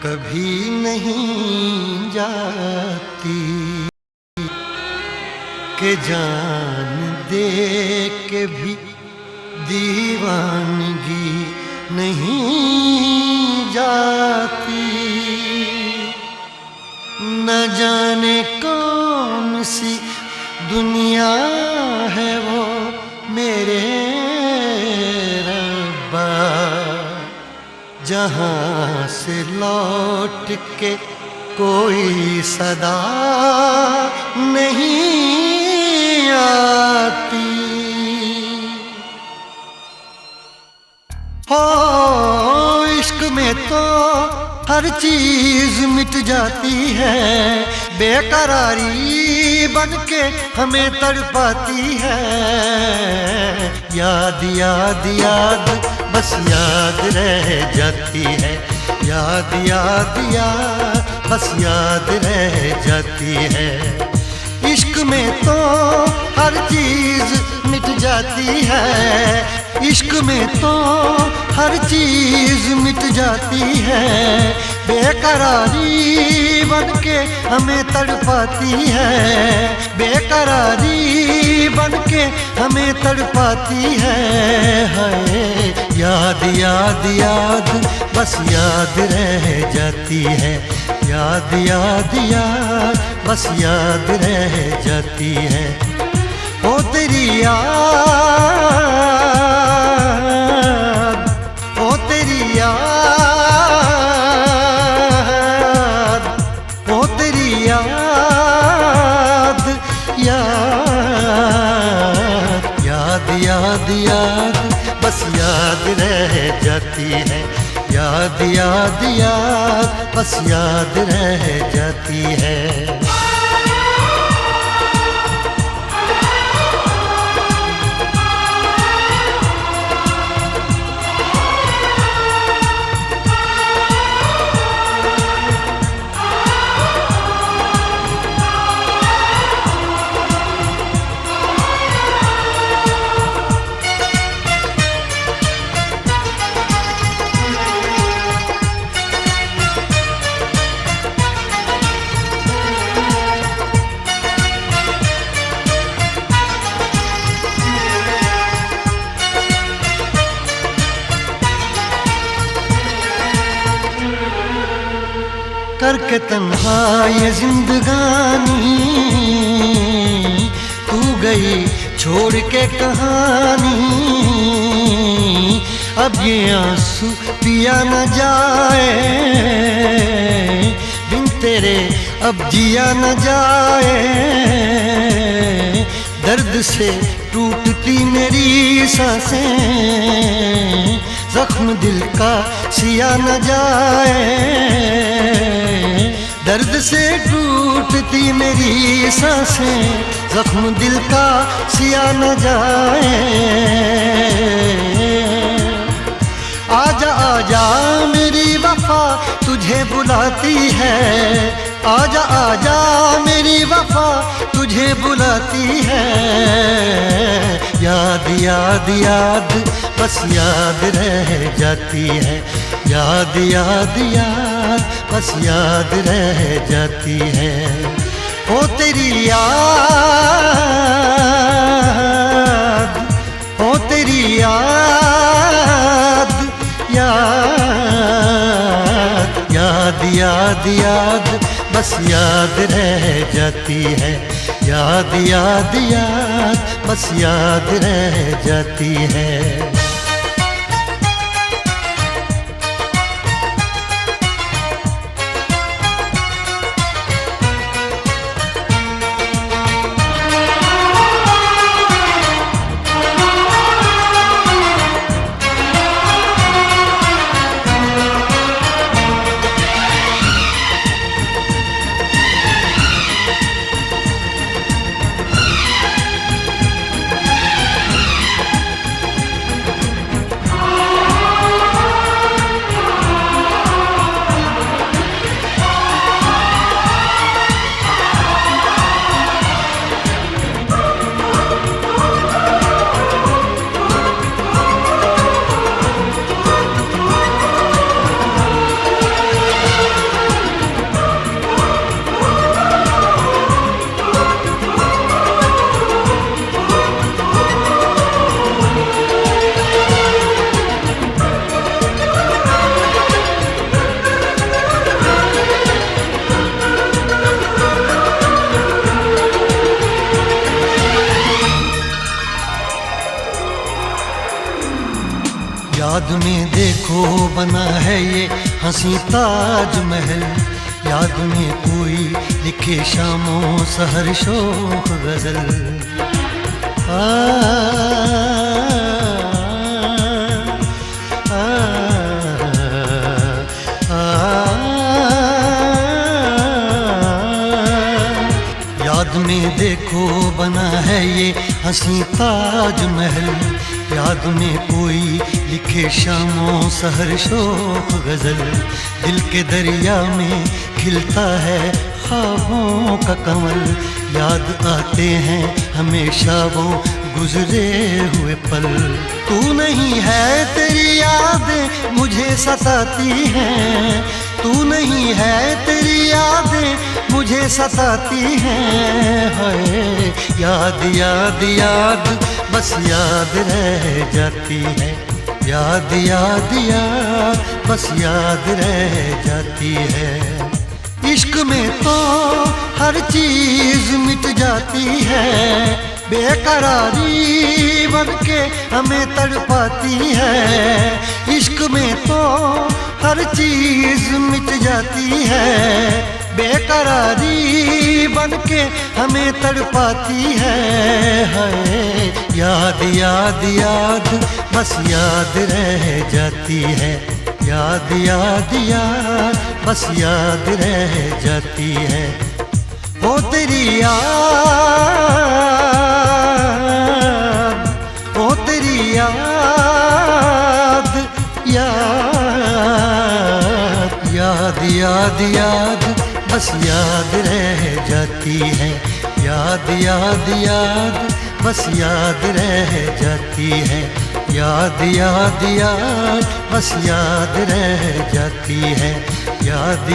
कभी नहीं जाती कि जान दे के भी दीवानगी नहीं जाती। न जाने कौन सी दुनिया है वो मेरे रब्बा, जहाँ से लौट के कोई सदा नहीं आती। हो इश्क में तो हर चीज मिट जाती है, बेकरारी बनके हमें तड़पाती है। याद याद याद बस याद रह जाती है, याद याद याद बस याद रह जाती है। इश्क में तो हर चीज मिट जाती है, इश्क में तो हर चीज मिट जाती है। बेकरारी बनके हमें तड़पाती है, बेकरारी बनके हमें तड़पाती है। याद याद याद बस याद रह जाती है, याद याद याद बस याद रह जाती है। ओ तेरी याद, ओ तेरी याद, ओ तेरी याद, याद याद याद याद बस याद रह जाती है, याद याद याद बस याद रह जाती है। करके तन्हा ये जिंदगानी तू गई छोड़ के कहानी। अब ये आंसू पिया न जाए, बिन तेरे अब जिया न जाए। दर्द से टूटती मेरी सांसें, जख्म दिल का सिया न जाए। दर्द से टूटती मेरी सांसें, जख्म दिल का सिया न जाए। आजा आजा मेरी वफा तुझे बुलाती है, आजा आजा मेरी वफा तुझे बुलाती है। याद याद याद बस याद रह जाती है, याद याद याद बस याद रह जाती है। ओ तेरी याद, ओ तेरी याद, याद याद याद याद बस याद रह जाती है, याद याद याद बस याद रह जाती है। याद में देखो बना है ये हंसी ताजमहल, याद में कोई लिखे शामों सहर शोख गजल। आ, आ, आ, याद में देखो बना है ये हंसी ताजमहल, याद में कोई लिखे शामों सहर शोख गजल। दिल के दरिया में खिलता है ख्वाबों का कमल, याद आते हैं हमेशा वो गुजरे हुए पल। तू नहीं है तेरी यादें मुझे सताती हैं, तू नहीं है तेरी यादें मुझे सताती हैं। हाय याद याद याद बस याद रह जाती है, याद याद याद बस याद रह जाती है। इश्क में तो हर चीज मिट जाती है, बेकरारी बनके हमें तड़पाती है। इश्क में तो हर चीज मिट जाती है, बेकरारी बनके हमें तड़पाती है। हाय याद याद याद बस याद रह जाती है, याद याद याद बस याद रह जाती है। ओ तेरी याद, ओ तेरी याद, याद याद याद याद बस याद रह जाती है, याद याद याद बस याद रह जाती है। याद याद याद बस याद रह जाती है, याद